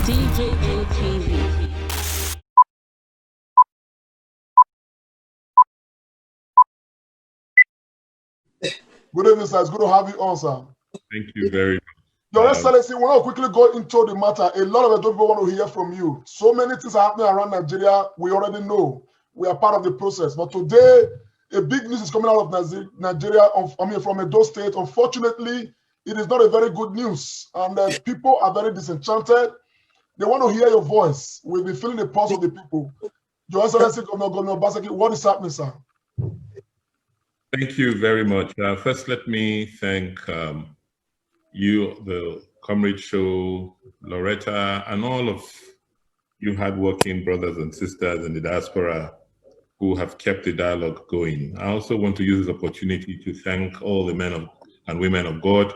DJM TV. Good evening, sir. It's good to have you on, sir. Thank you very much. Your Excellency, we'll now quickly go into the matter. A lot of people want to hear from you. So many things are happening around Nigeria. We already know. We are part of the process. But today, a big news is coming out of Nigeria, from Edo State. Unfortunately, it is not a very good news. And people are very disenchanted. They want to hear your voice. We'll be feeling the pulse of the people. Your Excellency, Governor Obaseki, what is happening, sir? Thank you very much. First, let me thank you, the Comrade Show, Loretta, and all of you hardworking brothers and sisters in the diaspora who have kept the dialogue going. I also want to use this opportunity to thank all the men and women of God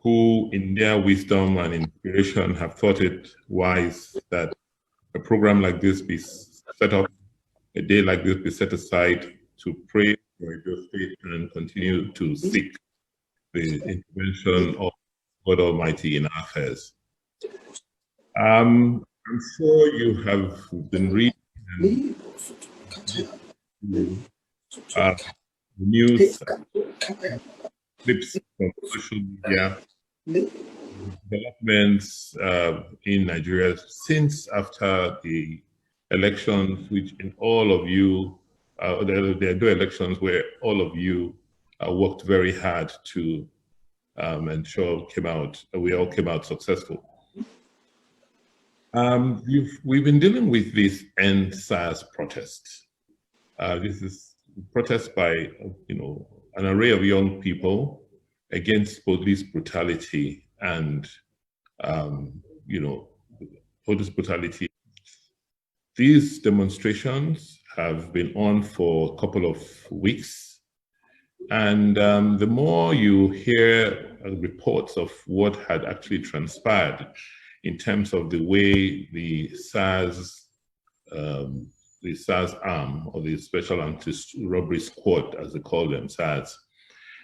who, in their wisdom and inspiration, have thought it wise that a program like this be set up, a day like this be set aside to pray for Edo State and continue to seek the intervention of God Almighty in our affairs. I'm sure you have been reading news clips from social media, developments in Nigeria since after the elections, which in all of you, there are no elections where all of you worked very hard to ensure we all came out successful. We've been dealing with this End SARS protest. This is protest by an array of young people against police brutality and police brutality. These demonstrations have been on for a couple of weeks, and the more you hear reports of what had actually transpired in terms of the way the SARS arm, or the Special Anti-Robbery Squad, as they call them, SARS,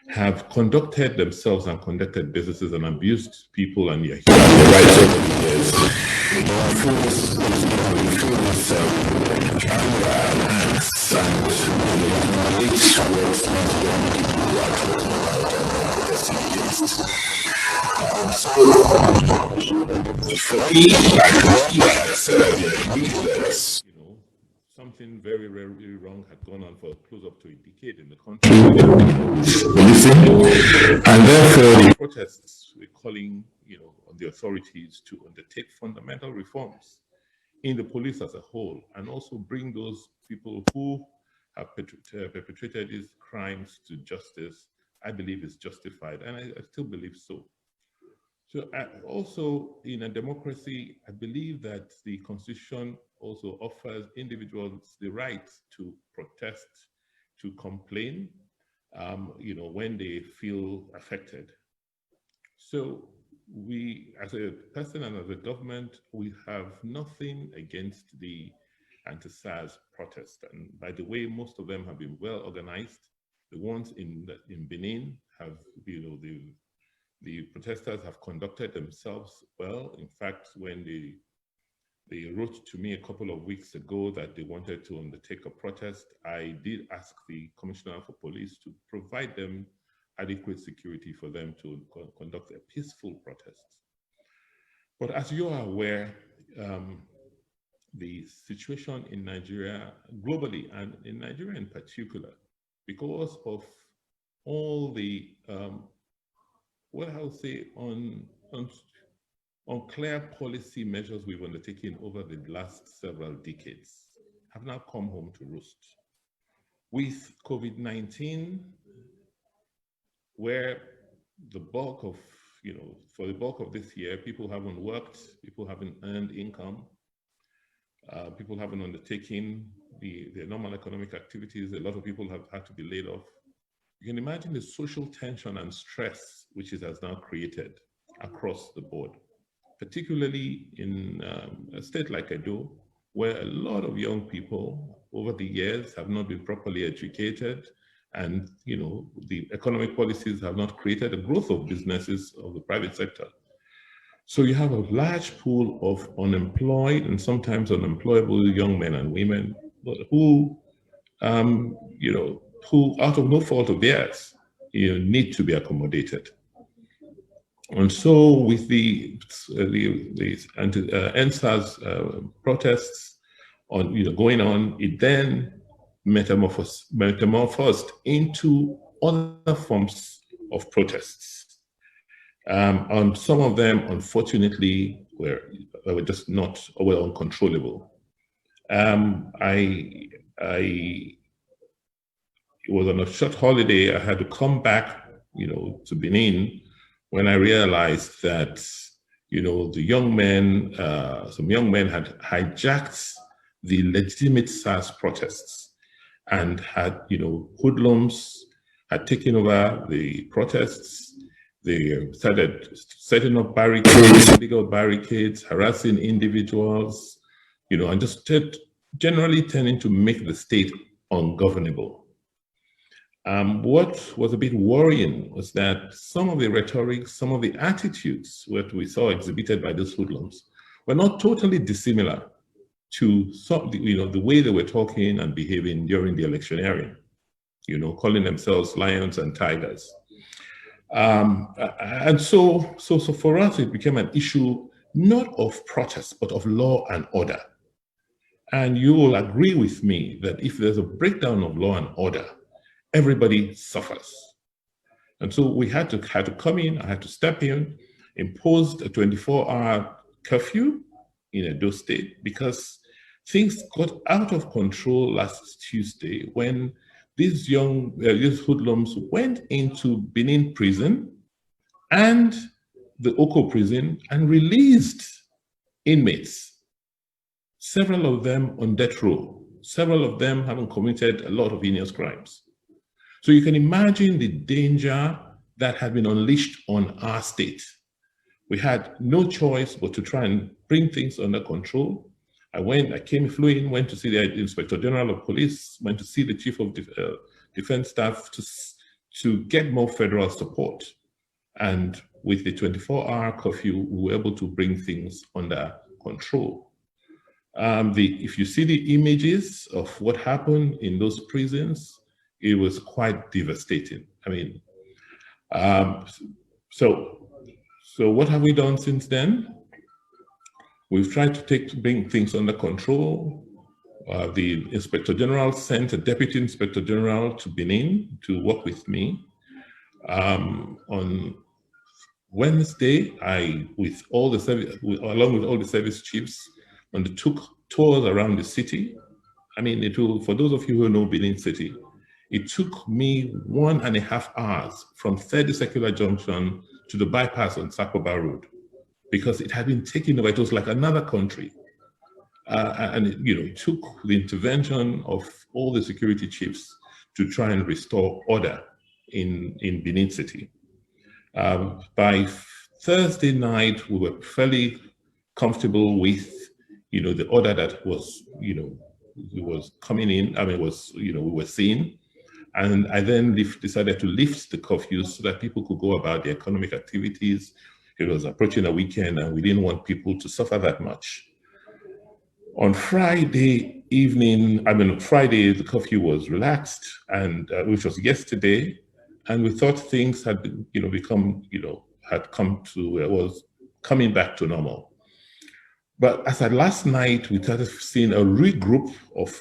have conducted themselves and conducted businesses and abused people and their human rights. Something very, very wrong had gone on for close up to a decade in the country. And therefore, the protests were calling, on the authorities to undertake fundamental reforms in the police as a whole, and also bring those people who have perpetrated these crimes to justice. I believe is justified, and I still believe so. So also in a democracy, I believe that the Constitution also offers individuals the right to protest, to complain, when they feel affected. So we, as a person and as a government, we have nothing against the anti-SARS protest. And by the way, most of them have been well organized. The ones in Benin have, the protesters have conducted themselves well. In fact, when they wrote to me a couple of weeks ago that they wanted to undertake a protest, I did ask the Commissioner for Police to provide them adequate security for them to conduct a peaceful protest. But as you are aware, the situation in Nigeria globally, and in Nigeria in particular, because of all the what I would say unclear policy measures we've undertaken over the last several decades, have now come home to roost. With COVID-19, where the bulk of, for the bulk of this year, people haven't worked, people haven't earned income, people haven't undertaken their normal economic activities, a lot of people have had to be laid off. You can imagine the social tension and stress which it has now created across the board, particularly in a state like Edo, where a lot of young people over the years have not been properly educated, and the economic policies have not created a growth of businesses of the private sector. So you have a large pool of unemployed and sometimes unemployable young men and women who, who out of no fault of theirs, need to be accommodated. And so with the anti-SARS protests going on, it then metamorphosed into other forms of protests. And some of them, unfortunately, were just not uncontrollable. It was on a short holiday. I had to come back, to Benin, when I realized that, the young men, some young men had hijacked the legitimate SARS protests and had, hoodlums had taken over the protests. They started setting up barricades, illegal barricades, harassing individuals, and just generally tending to make the state ungovernable. What was a bit worrying was that some of the rhetoric, some of the attitudes that we saw exhibited by those hoodlums were not totally dissimilar to some, the way they were talking and behaving during the electioneering, calling themselves lions and tigers. And so for us, it became an issue not of protest, but of law and order. And you will agree with me that if there's a breakdown of law and order, everybody suffers. And so we had to come in, I had to step in, imposed a 24-hour curfew in Edo State because things got out of control last Tuesday when these these hoodlums went into Benin prison and the Oko prison and released inmates, several of them on death row, several of them having committed a lot of heinous crimes. So you can imagine the danger that had been unleashed on our state. We had no choice but to try and bring things under control. Flew in, went to see the Inspector General of Police, went to see the Chief of Defense Staff to get more federal support. And with the 24-hour curfew, we were able to bring things under control. If you see the images of what happened in those prisons, it was quite devastating. I mean, so what have we done since then? We've tried to bring things under control. The Inspector General sent a Deputy Inspector General to Benin to work with me. On Wednesday, along with all the service chiefs, undertook tours around the city. I mean, for those of you who know Benin City, it took me 1.5 hours from 30 Circular Junction to the bypass on Sakoba Road because it had been taken over. It was like another country. And it took the intervention of all the security chiefs to try and restore order in Benin City. By Thursday night, we were fairly comfortable with, the order that was, was coming in. I mean, we were seeing. And I then decided to lift the curfews so that people could go about their economic activities. It was approaching a weekend and we didn't want people to suffer that much. On Friday evening, Friday, the curfew was relaxed, and which was yesterday, and we thought things had was coming back to normal. But as at last night, we started seeing a regroup of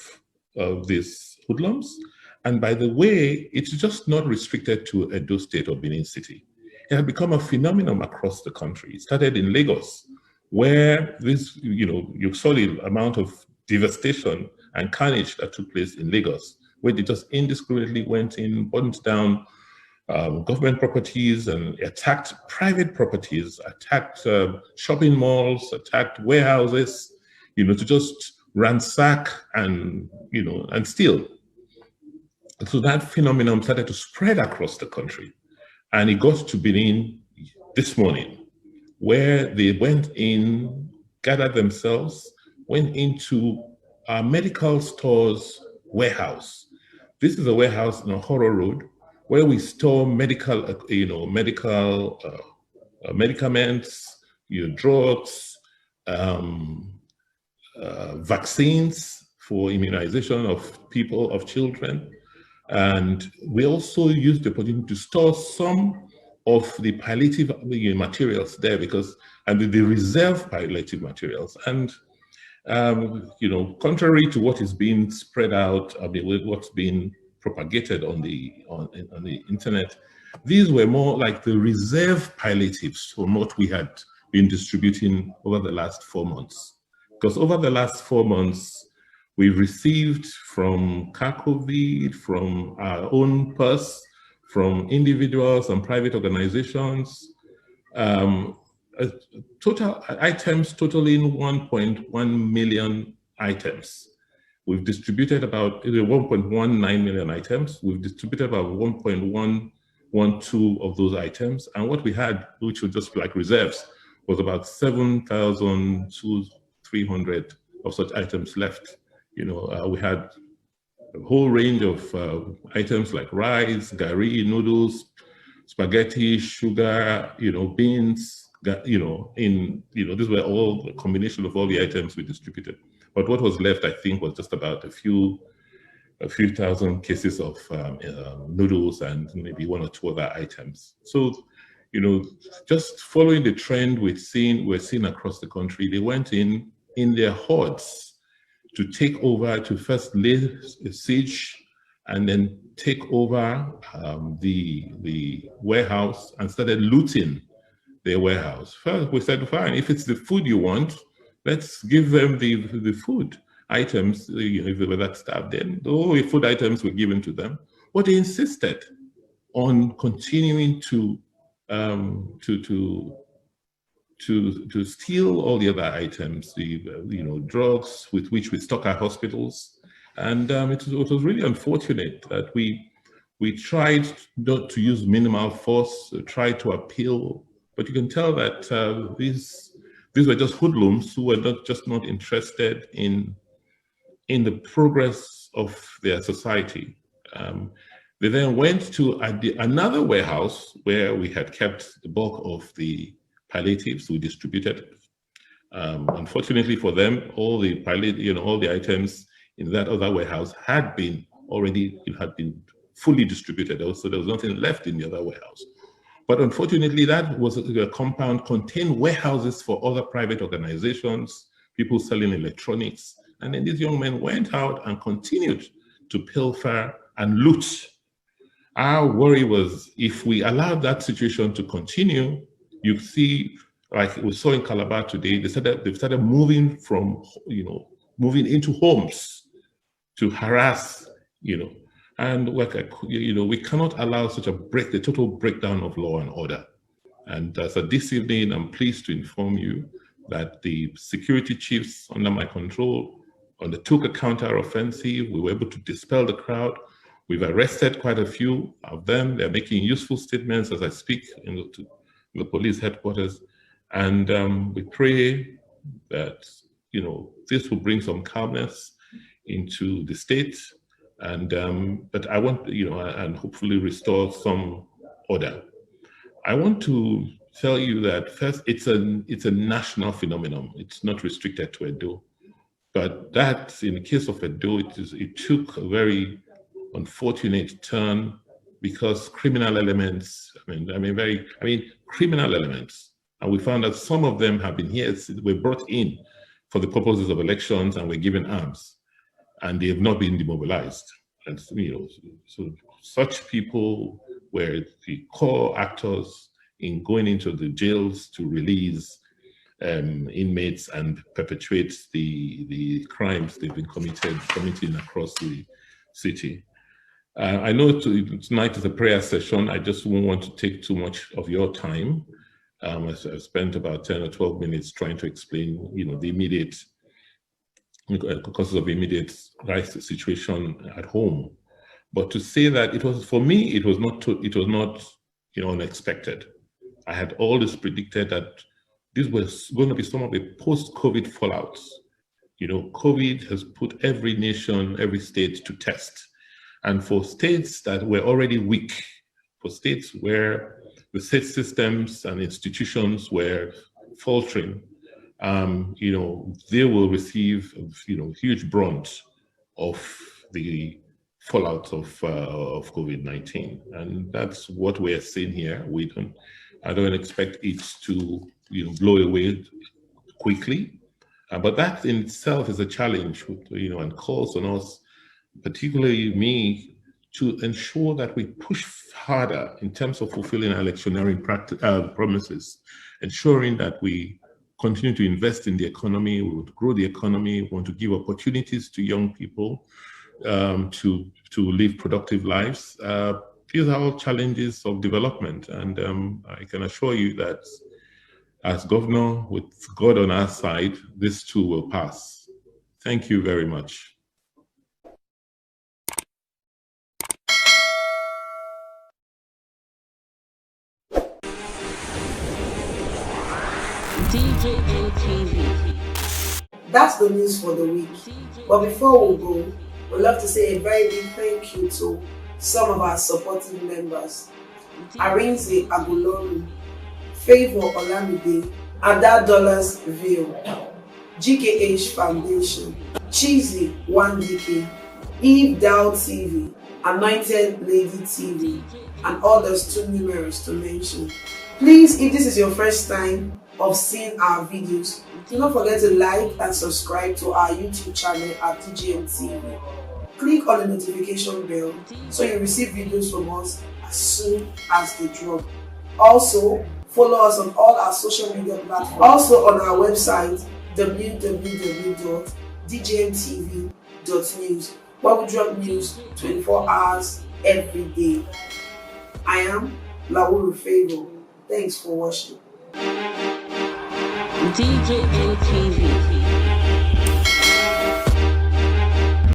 these hoodlums. And by the way, it's just not restricted to Edo State or Benin City. It had become a phenomenon across the country. It started in Lagos, where this, you saw the amount of devastation and carnage that took place in Lagos, where they just indiscriminately went in, burned down government properties and attacked private properties, attacked shopping malls, attacked warehouses, to just ransack and, and steal. So that phenomenon started to spread across the country. And it got to Benin this morning, where they went in, gathered themselves, went into our medical store's warehouse. This is a warehouse on Horror Road, where we store medical, medicaments, drugs, vaccines for immunization of people, of children. And we also used the opportunity to store some of the palliative materials there and the reserve palliative materials. And, contrary to what is being spread out, what's being propagated on the internet, these were more like the reserve palliatives from what we had been distributing over the last 4 months. Because over the last 4 months, we've received from COVID, from our own purse, from individuals and private organizations, total items totaling 1.1 million items. We've distributed about 1.19 million items. We've distributed about 1.112 of those items. And what we had, which was just like reserves, was about 7,300 of such items left. We had a whole range of items like rice, gari, noodles, spaghetti, sugar, beans, these were all a combination of all the items we distributed. But what was left, I think, was just about a few thousand cases of noodles and maybe 1 or 2 other items. So, just following the trend we're seeing across the country, they went in their hordes to take over, to first lay siege and then take over the warehouse and started looting their warehouse. First, we said, fine, if it's the food you want, let's give them the food items, if they were that staff, then all the food items were given to them. But they insisted on continuing to steal all the other items, the drugs with which we stock our hospitals. And it was really unfortunate that we tried not to use minimal force, tried to appeal, but you can tell that these were just hoodlums who were not interested in the progress of their society. They then went to another warehouse where we had kept the bulk of the palliatives we distributed. Unfortunately for them, all the items in that other warehouse had been fully distributed. Also, there was nothing left in the other warehouse. But unfortunately, that was a compound contained warehouses for other private organizations, people selling electronics. And then these young men went out and continued to pilfer and loot. Our worry was, if we allowed that situation to continue, you see, like we saw in Calabar today, they've started moving moving into homes to harass, and we cannot allow such the total breakdown of law and order. And so this evening, I'm pleased to inform you that the security chiefs under my control undertook a counter-offensive. We were able to dispel the crowd. We've arrested quite a few of them. They're making useful statements as I speak in the police headquarters. And we pray that, this will bring some calmness into the state. And but I want, and hopefully restore some order. I want to tell you that first, it's a national phenomenon. It's not restricted to Edo, but that in the case of Edo, it took a very unfortunate turn because criminal elements. Criminal elements, and we found that some of them have been here. Were brought in for the purposes of elections and were given arms, and they have not been demobilized. And so such people were the core actors in going into the jails to release inmates and perpetuate the crimes they've been committing across the city. I know tonight is a prayer session. I just won't want to take too much of your time. I spent about 10 or 12 minutes trying to explain, the immediate causes of immediate crisis situation at home. But to say that for me, it was not unexpected. I had always predicted that this was going to be some of the post-COVID fallouts. COVID has put every nation, every state to test. And for states that were already weak, for states where the state systems and institutions were faltering, they will receive, huge brunt of the fallout of COVID-19, and that's what we're seeing here. I don't expect it to, blow away quickly, but that in itself is a challenge, and calls on us, particularly me, to ensure that we push harder in terms of fulfilling our electioneering promises, ensuring that we continue to invest in the economy, we want to grow the economy, we want to give opportunities to young people to live productive lives. These are all challenges of development, and I can assure you that as governor, with God on our side, this too will pass. Thank you very much. DJM TV. That's the news for the week. But before we go, we'd love to say a very big thank you to some of our supportive members: Arinze Agulolu, Favor Olamide, Ada Dollars Ville, GKH Foundation, Cheesy 1DK, Eve Dow TV, Anointed Lady TV, and others too numerous to mention. Please, if this is your first time of seeing our videos, do not forget to like and subscribe to our YouTube channel at DJM TV. Click on the notification bell so you receive videos from us as soon as they drop. Also, follow us on all our social media platforms. Also on our website www.djmtv.news, where we drop news 24 hours every day. I am Lawuru Favor. Thanks for watching. DJM TV.